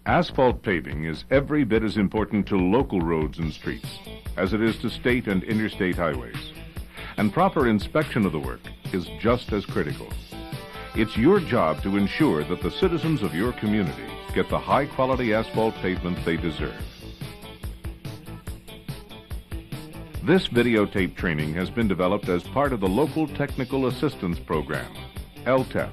Asphalt paving is every bit as important to local roads and streets as it is to state and interstate highways. And proper inspection of the work is just as critical. It's your job to ensure that the citizens of your community get the high-quality asphalt pavement they deserve. This videotape training has been developed as part of the Local Technical Assistance Program, LTAP.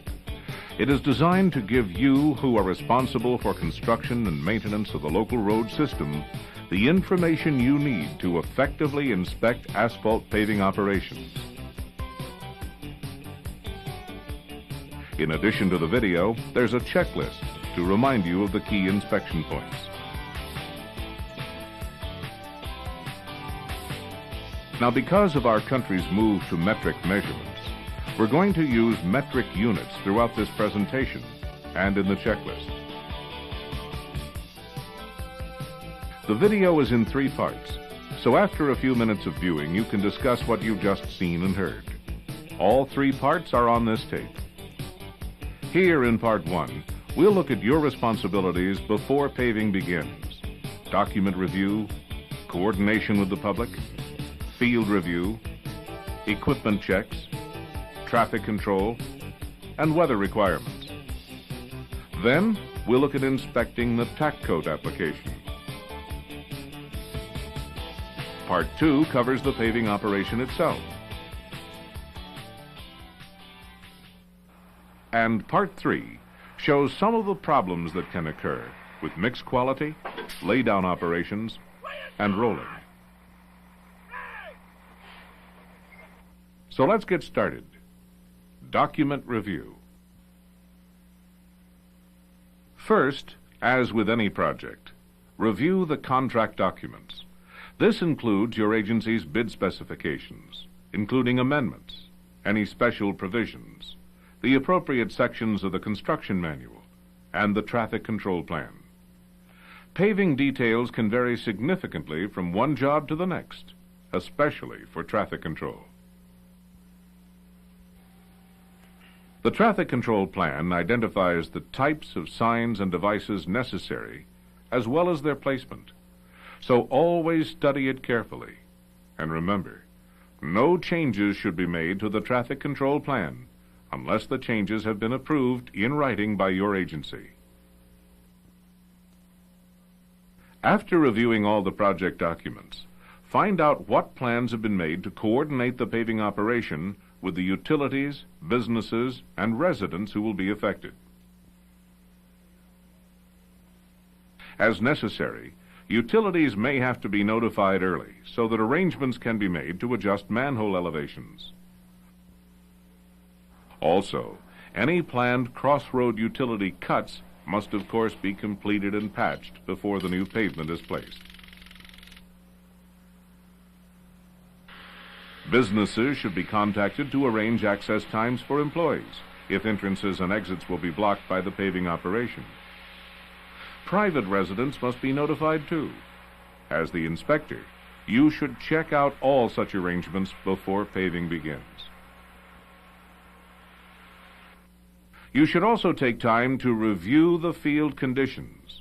It is designed to give you, who are responsible for construction and maintenance of the local road system, the information you need to effectively inspect asphalt paving operations. In addition to the video, there's a checklist to remind you of the key inspection points. Now, because of our country's move to metric measurements, we're going to use metric units throughout this presentation and in the checklist. The video is in 3 parts, so after a few minutes of viewing, you can discuss what you've just seen and heard. All 3 parts are on this tape. Here in Part 1, we'll look at your responsibilities before paving begins: document review, coordination with the public, field review, equipment checks, traffic control, and weather requirements. Then, we'll look at inspecting the Tack coat application. Part 2 covers the paving operation itself. And Part 3 shows some of the problems that can occur with mixed quality, laydown operations, and rolling. So let's get started. Document review. First, as with any project, review the contract documents. This includes your agency's bid specifications, including amendments, any special provisions, the appropriate sections of the construction manual, and the traffic control plan. Paving details can vary significantly from one job to the next, especially for traffic control. The traffic control plan identifies the types of signs and devices necessary, as well as their placement. So always study it carefully. And remember, no changes should be made to the traffic control plan unless the changes have been approved in writing by your agency. After reviewing all the project documents, find out what plans have been made to coordinate the paving operation with the utilities, businesses, and residents who will be affected. As necessary, utilities may have to be notified early so that arrangements can be made to adjust manhole elevations. Also, any planned crossroad utility cuts must of course be completed and patched before the new pavement is placed. Businesses should be contacted to arrange access times for employees if entrances and exits will be blocked by the paving operation. Private residents must be notified too. As the inspector, you should check out all such arrangements before paving begins. You should also take time to review the field conditions.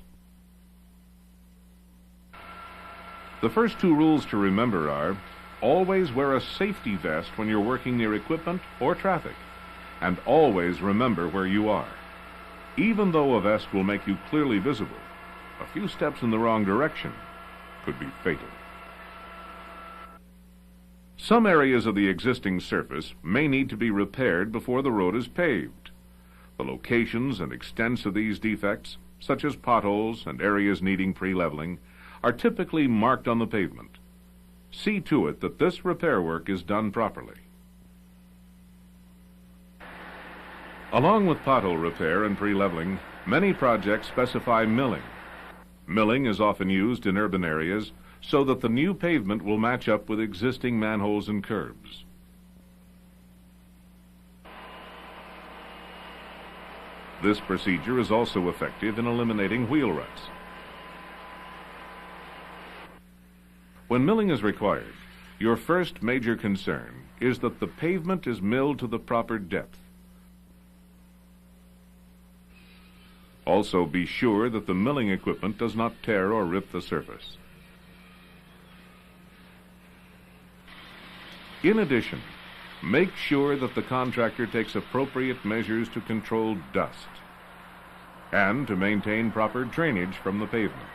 The first 2 rules to remember are: always wear a safety vest when you're working near equipment or traffic, and always remember where you are. Even though a vest will make you clearly visible, a few steps in the wrong direction could be fatal. Some areas of the existing surface may need to be repaired before the road is paved. The locations and extents of these defects, such as potholes and areas needing pre-leveling, are typically marked on the pavement. See to it that this repair work is done properly. Along with pothole repair and pre-leveling, many projects specify milling. Milling is often used in urban areas so that the new pavement will match up with existing manholes and curbs. This procedure is also effective in eliminating wheel ruts. When milling is required, your first major concern is that the pavement is milled to the proper depth. Also, be sure that the milling equipment does not tear or rip the surface. In addition, make sure that the contractor takes appropriate measures to control dust and to maintain proper drainage from the pavement.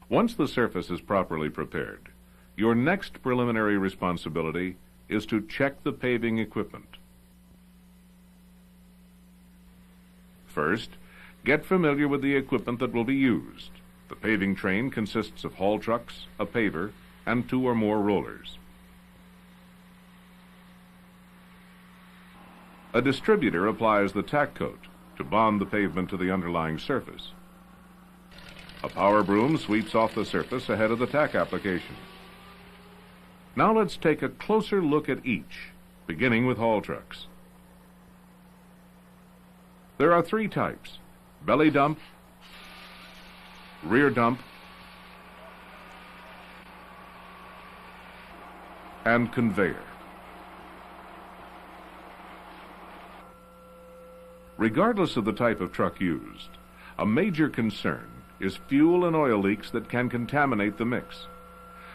Once the surface is properly prepared, your next preliminary responsibility is to check the paving equipment. First, get familiar with the equipment that will be used. The paving train consists of haul trucks, a paver, and 2 or more rollers. A distributor applies the tack coat to bond the pavement to the underlying surface. A power broom sweeps off the surface ahead of the tack application. Now let's take a closer look at each, beginning with haul trucks. There are 3 types: belly dump, rear dump, and conveyor. Regardless of the type of truck used, a major concern is fuel and oil leaks that can contaminate the mix.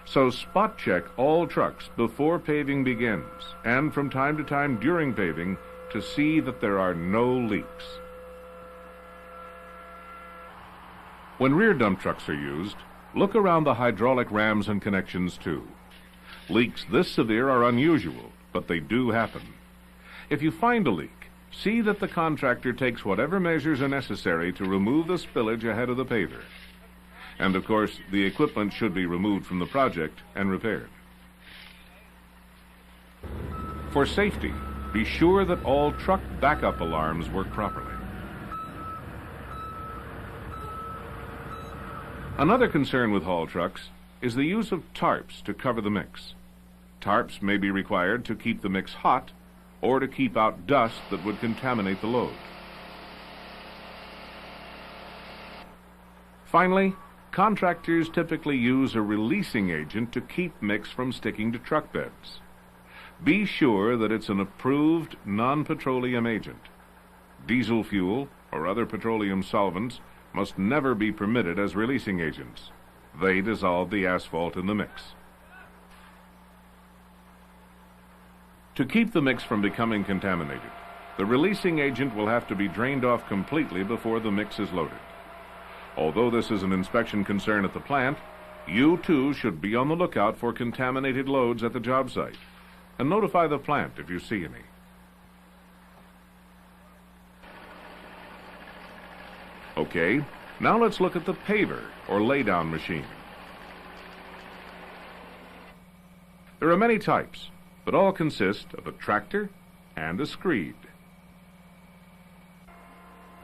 So spot check all trucks before paving begins and from time to time during paving to see that there are no leaks. When rear dump trucks are used, look around the hydraulic rams and connections too. Leaks this severe are unusual, but they do happen. If you find a leak, see that the contractor takes whatever measures are necessary to remove the spillage ahead of the paver. And of course, the equipment should be removed from the project and repaired. For safety, be sure that all truck backup alarms work properly. Another concern with haul trucks is the use of tarps to cover the mix. Tarps may be required to keep the mix hot or to keep out dust that would contaminate the load. Finally, contractors typically use a releasing agent to keep mix from sticking to truck beds. Be sure that it's an approved non-petroleum agent. Diesel fuel or other petroleum solvents must never be permitted as releasing agents. They dissolve the asphalt in the mix. To keep the mix from becoming contaminated, the releasing agent will have to be drained off completely before the mix is loaded. Although this is an inspection concern at the plant, you too should be on the lookout for contaminated loads at the job site and notify the plant if you see any. Okay, now let's look at the paver or laydown machine. There are many types, but all consist of a tractor and a screed.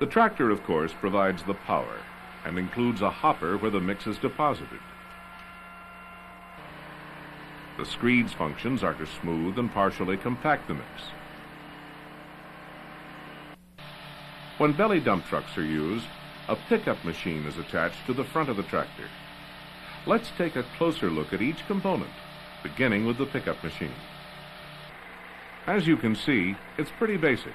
The tractor, of course, provides the power and includes a hopper where the mix is deposited. The screed's functions are to smooth and partially compact the mix. When belly dump trucks are used, a pickup machine is attached to the front of the tractor. Let's take a closer look at each component, beginning with the pickup machine. As you can see, it's pretty basic.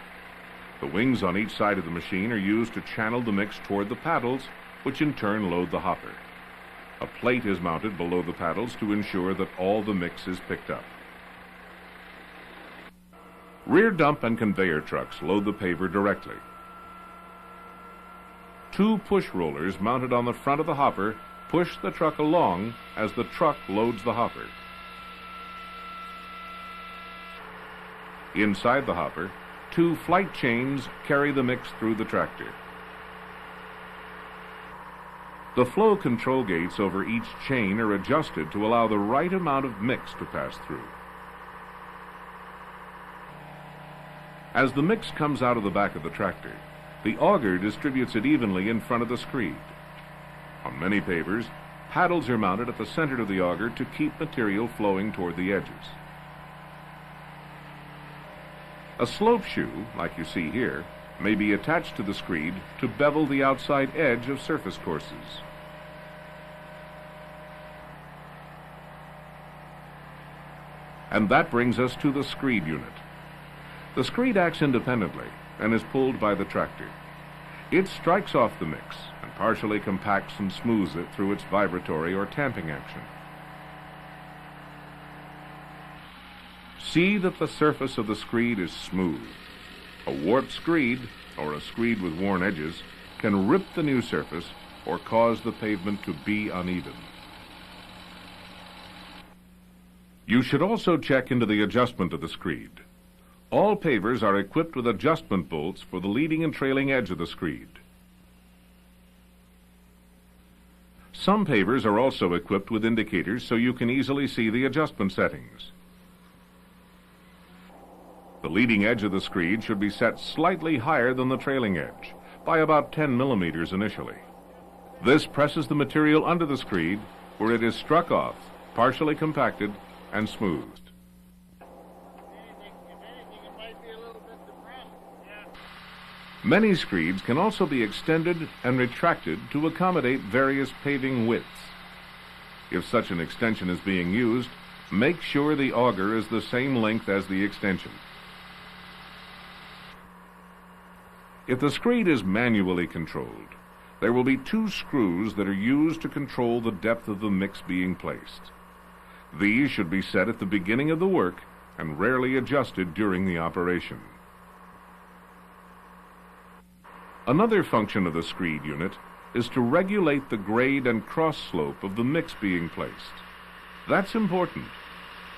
The wings on each side of the machine are used to channel the mix toward the paddles, which in turn load the hopper. A plate is mounted below the paddles to ensure that all the mix is picked up. Rear dump and conveyor trucks load the paver directly. 2 push rollers mounted on the front of the hopper push the truck along as the truck loads the hopper. Inside the hopper, 2 flight chains carry the mix through the tractor. The flow control gates over each chain are adjusted to allow the right amount of mix to pass through. As the mix comes out of the back of the tractor, the auger distributes it evenly in front of the screed. On many pavers, paddles are mounted at the center of the auger to keep material flowing toward the edges. A slope shoe, like you see here, may be attached to the screed to bevel the outside edge of surface courses. And that brings us to the screed unit. The screed acts independently and is pulled by the tractor. It strikes off the mix and partially compacts and smooths it through its vibratory or tamping action. See that the surface of the screed is smooth. A warped screed, or a screed with worn edges, can rip the new surface or cause the pavement to be uneven. You should also check into the adjustment of the screed. All pavers are equipped with adjustment bolts for the leading and trailing edge of the screed. Some pavers are also equipped with indicators so you can easily see the adjustment settings. The leading edge of the screed should be set slightly higher than the trailing edge, by about 10 millimeters initially. This presses the material under the screed, where it is struck off, partially compacted, and smoothed. Many screeds can also be extended and retracted to accommodate various paving widths. If such an extension is being used, make sure the auger is the same length as the extension. If the screed is manually controlled, there will be 2 screws that are used to control the depth of the mix being placed. These should be set at the beginning of the work and rarely adjusted during the operation. Another function of the screed unit is to regulate the grade and cross slope of the mix being placed. That's important.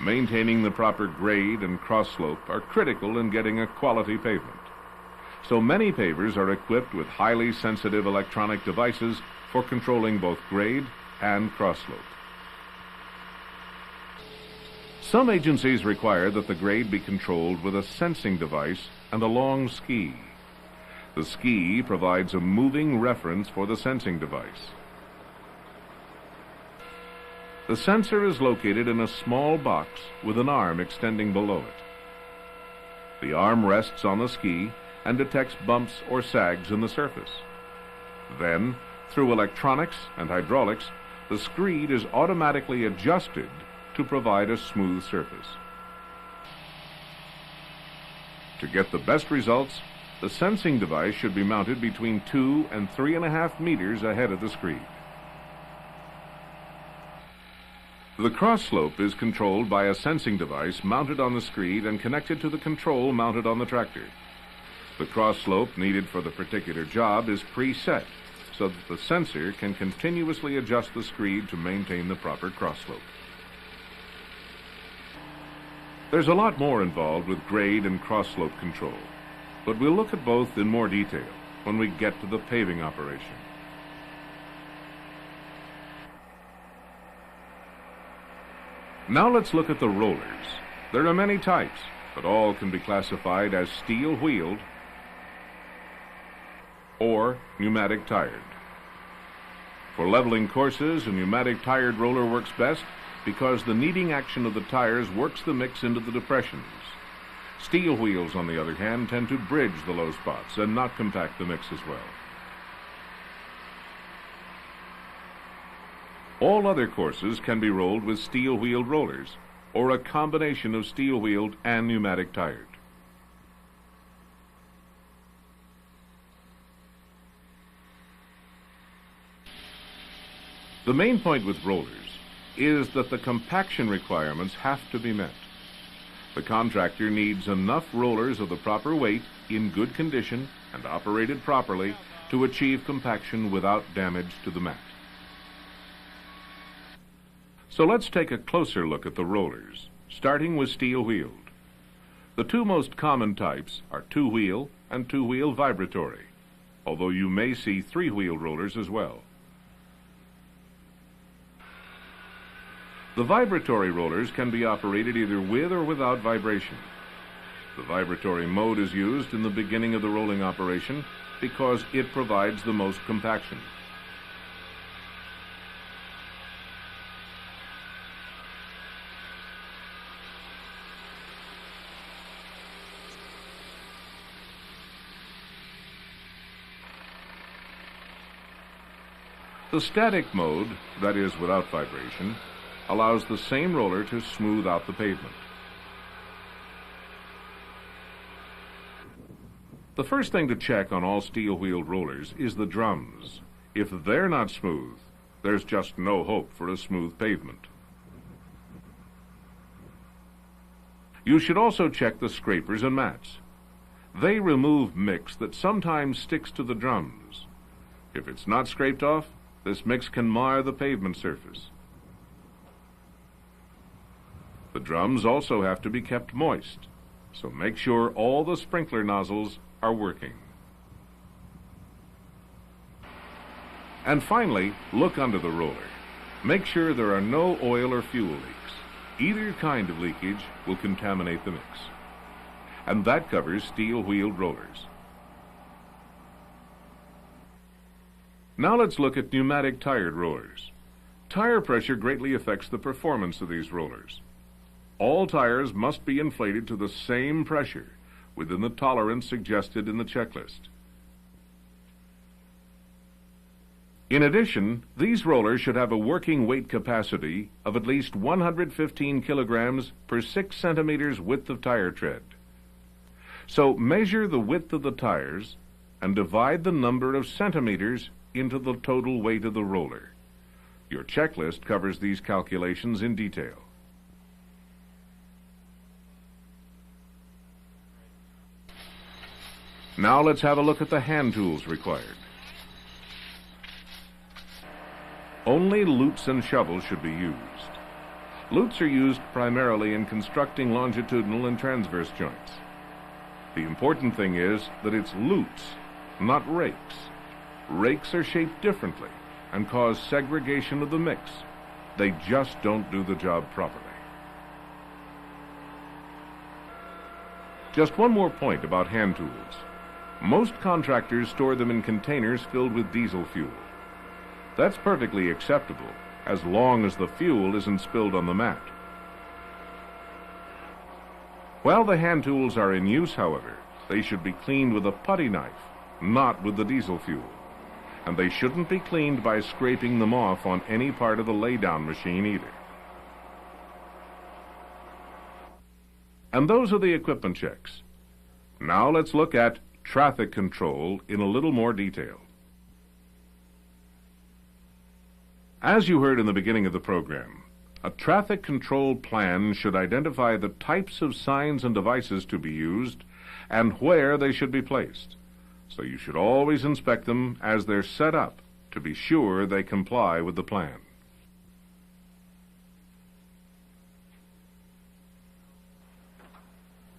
Maintaining the proper grade and cross slope are critical in getting a quality pavement. So many pavers are equipped with highly sensitive electronic devices for controlling both grade and cross slope. Some agencies require that the grade be controlled with a sensing device and a long ski. The ski provides a moving reference for the sensing device. The sensor is located in a small box with an arm extending below it. The arm rests on the ski and detects bumps or sags in the surface. Then, through electronics and hydraulics, the screed is automatically adjusted to provide a smooth surface. To get the best results, the sensing device should be mounted between 2 and 3.5 meters ahead of the screed. The cross slope is controlled by a sensing device mounted on the screed and connected to the control mounted on the tractor. The cross slope needed for the particular job is preset, so that the sensor can continuously adjust the screed to maintain the proper cross slope. There's a lot more involved with grade and cross slope control, but we'll look at both in more detail when we get to the paving operation. Now let's look at the rollers. There are many types, but all can be classified as steel-wheeled or pneumatic-tired. For leveling courses, a pneumatic-tired roller works best because the kneading action of the tires works the mix into the depressions. Steel wheels, on the other hand, tend to bridge the low spots and not compact the mix as well. All other courses can be rolled with steel-wheeled rollers or a combination of steel-wheeled and pneumatic-tired. The main point with rollers is that the compaction requirements have to be met. The contractor needs enough rollers of the proper weight, in good condition, and operated properly to achieve compaction without damage to the mat. So let's take a closer look at the rollers, starting with steel-wheeled. The 2 most common types are 2-wheel and 2-wheel vibratory, although you may see 3-wheel rollers as well. The vibratory rollers can be operated either with or without vibration. The vibratory mode is used in the beginning of the rolling operation because it provides the most compaction. The static mode, that is without vibration, allows the same roller to smooth out the pavement. The first thing to check on all steel-wheeled rollers is the drums. If they're not smooth, there's just no hope for a smooth pavement. You should also check the scrapers and mats. They remove mix that sometimes sticks to the drums. If it's not scraped off, this mix can mar the pavement surface. The drums also have to be kept moist, so make sure all the sprinkler nozzles are working. And finally, look under the roller. Make sure there are no oil or fuel leaks. Either kind of leakage will contaminate the mix. And that covers steel-wheeled rollers. Now let's look at pneumatic tired rollers. Tire pressure greatly affects the performance of these rollers. All tires must be inflated to the same pressure within the tolerance suggested in the checklist. In addition, these rollers should have a working weight capacity of at least 115 kilograms per 6 centimeters width of tire tread. So measure the width of the tires and divide the number of centimeters into the total weight of the roller. Your checklist covers these calculations in detail. Now let's have a look at the hand tools required. Only lutes and shovels should be used. Lutes are used primarily in constructing longitudinal and transverse joints. The important thing is that it's lutes, not rakes. Rakes are shaped differently and cause segregation of the mix. They just don't do the job properly. Just one more point about hand tools. Most contractors store them in containers filled with diesel fuel. That's perfectly acceptable, as long as the fuel isn't spilled on the mat. While the hand tools are in use, however, they should be cleaned with a putty knife, not with the diesel fuel. And they shouldn't be cleaned by scraping them off on any part of the laydown machine either. And those are the equipment checks. Now let's look at traffic control in a little more detail. As you heard in the beginning of the program, a traffic control plan should identify the types of signs and devices to be used and where they should be placed. So you should always inspect them as they're set up to be sure they comply with the plan.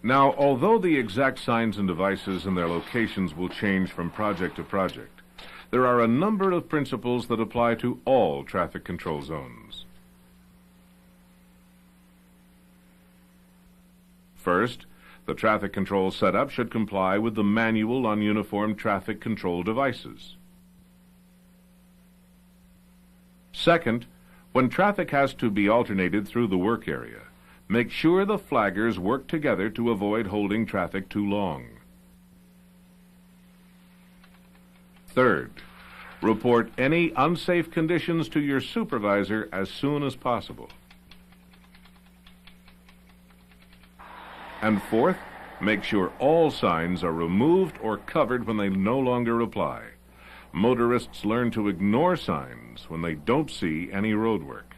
Now, although the exact signs and devices and their locations will change from project to project, there are a number of principles that apply to all traffic control zones. First, the traffic control setup should comply with the manual on uniform traffic control devices. Second, when traffic has to be alternated through the work area, make sure the flaggers work together to avoid holding traffic too long. Third, report any unsafe conditions to your supervisor as soon as possible. And fourth, make sure all signs are removed or covered when they no longer apply. Motorists learn to ignore signs when they don't see any road work.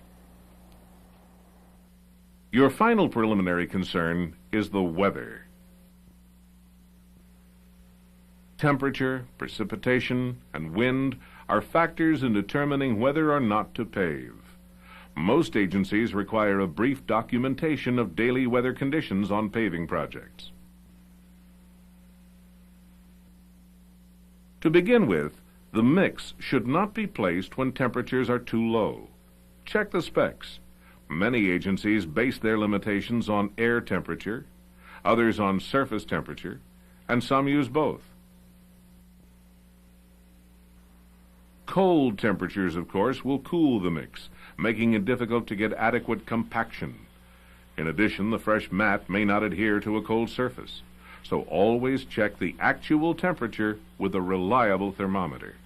Your final preliminary concern is the weather. Temperature, precipitation, and wind are factors in determining whether or not to pave. Most agencies require a brief documentation of daily weather conditions on paving projects. To begin with, the mix should not be placed when temperatures are too low. Check the specs. Many agencies base their limitations on air temperature, others on surface temperature, and some use both. Cold temperatures, of course, will cool the mix, making it difficult to get adequate compaction. In addition, the fresh mat may not adhere to a cold surface, so always check the actual temperature with a reliable thermometer.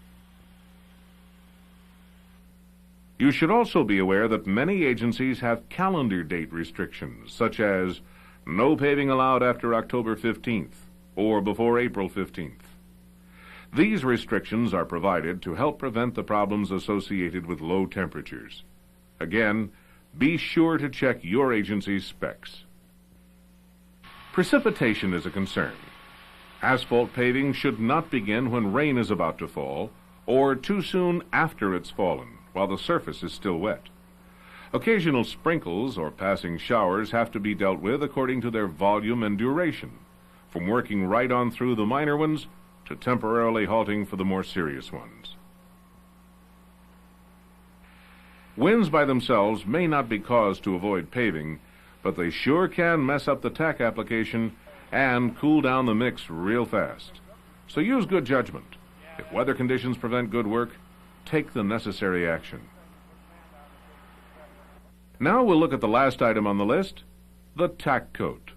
You should also be aware that many agencies have calendar date restrictions, such as no paving allowed after October 15th, or before April 15th. These restrictions are provided to help prevent the problems associated with low temperatures. Again, be sure to check your agency's specs. Precipitation is a concern. Asphalt paving should not begin when rain is about to fall or too soon after it's fallen while the surface is still wet. Occasional sprinkles or passing showers have to be dealt with according to their volume and duration, from working right on through the minor ones to temporarily halting for the more serious ones. Winds by themselves may not be cause to avoid paving, but they sure can mess up the tack application and cool down the mix real fast. So use good judgment. If weather conditions prevent good work, take the necessary action. Now we'll look at the last item on the list, the tack coat.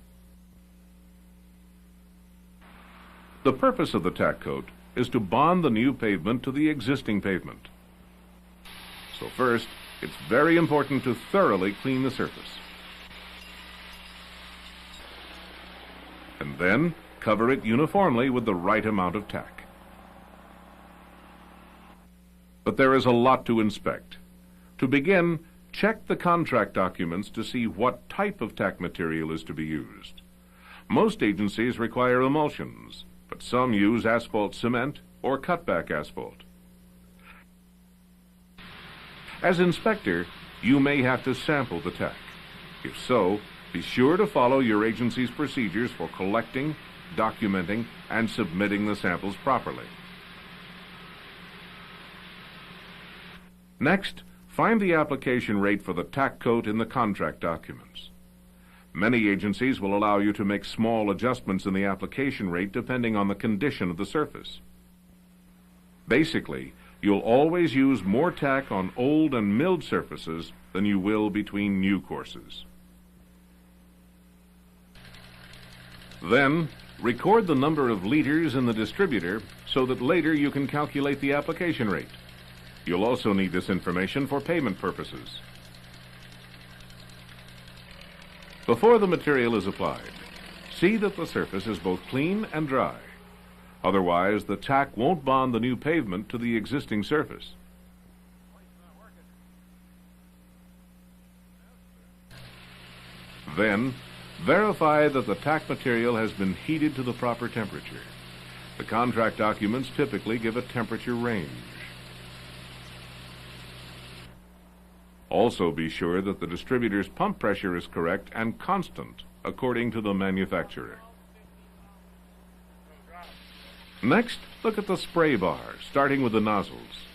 The purpose of the tack coat is to bond the new pavement to the existing pavement. So first, it's very important to thoroughly clean the surface. And then cover it uniformly with the right amount of tack. But there is a lot to inspect. To begin, check the contract documents to see what type of tack material is to be used. Most agencies require emulsions, but some use asphalt cement or cutback asphalt. As inspector, you may have to sample the tack. If so, be sure to follow your agency's procedures for collecting, documenting, and submitting the samples properly. Next, find the application rate for the tack coat in the contract documents. Many agencies will allow you to make small adjustments in the application rate depending on the condition of the surface. Basically, you'll always use more tack on old and milled surfaces than you will between new courses. Then, record the number of liters in the distributor so that later you can calculate the application rate. You'll also need this information for payment purposes. Before the material is applied, see that the surface is both clean and dry. Otherwise, the tack won't bond the new pavement to the existing surface. Then, verify that the tack material has been heated to the proper temperature. The contract documents typically give a temperature range. Also be sure that the distributor's pump pressure is correct and constant according to the manufacturer. Next, look at the spray bar, starting with the nozzles.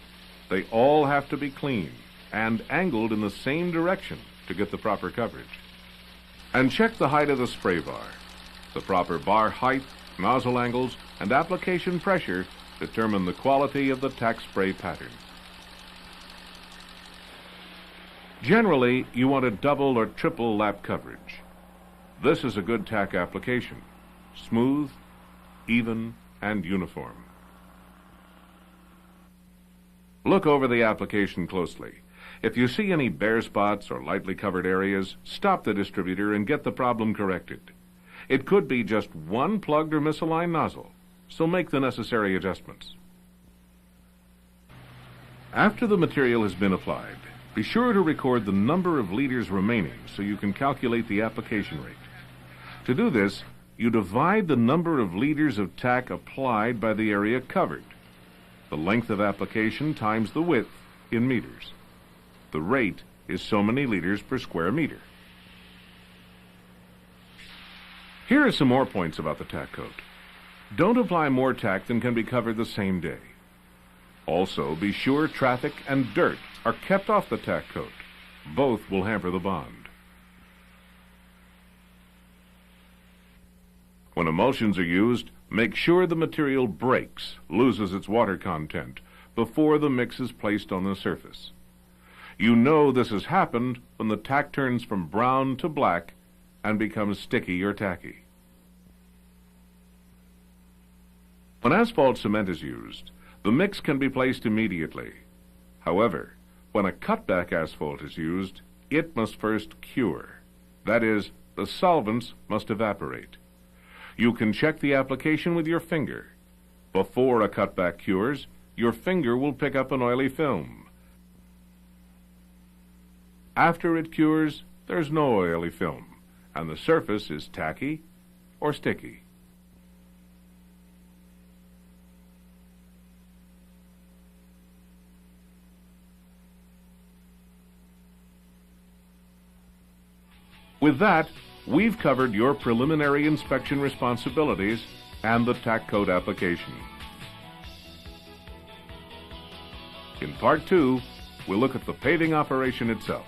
They all have to be clean and angled in the same direction to get the proper coverage. And check the height of the spray bar. The proper bar height, nozzle angles, and application pressure determine the quality of the tack spray pattern. Generally, you want a double or triple lap coverage. This is a good tack application, smooth, even, and uniform. Look over the application closely. If you see any bare spots or lightly covered areas, stop the distributor and get the problem corrected. It could be just one plugged or misaligned nozzle, so make the necessary adjustments. After the material has been applied, be sure to record the number of liters remaining so you can calculate the application rate. To do this, you divide the number of liters of tack applied by the area covered. The length of application times the width in meters. The rate is so many liters per square meter. Here are some more points about the tack coat. Don't apply more tack than can be covered the same day. Also, be sure traffic and dirt are kept off the tack coat. Both will hamper the bond. When emulsions are used, make sure the material breaks, loses its water content, before the mix is placed on the surface. You know this has happened when the tack turns from brown to black and becomes sticky or tacky. When asphalt cement is used, the mix can be placed immediately. However, when a cutback asphalt is used, it must first cure. That is, the solvents must evaporate. You can check the application with your finger. Before a cutback cures, your finger will pick up an oily film. After it cures, there's no oily film, and the surface is tacky or sticky. With that, we've covered your preliminary inspection responsibilities and the Tack Coat application. In Part 2, we'll look at the paving operation itself.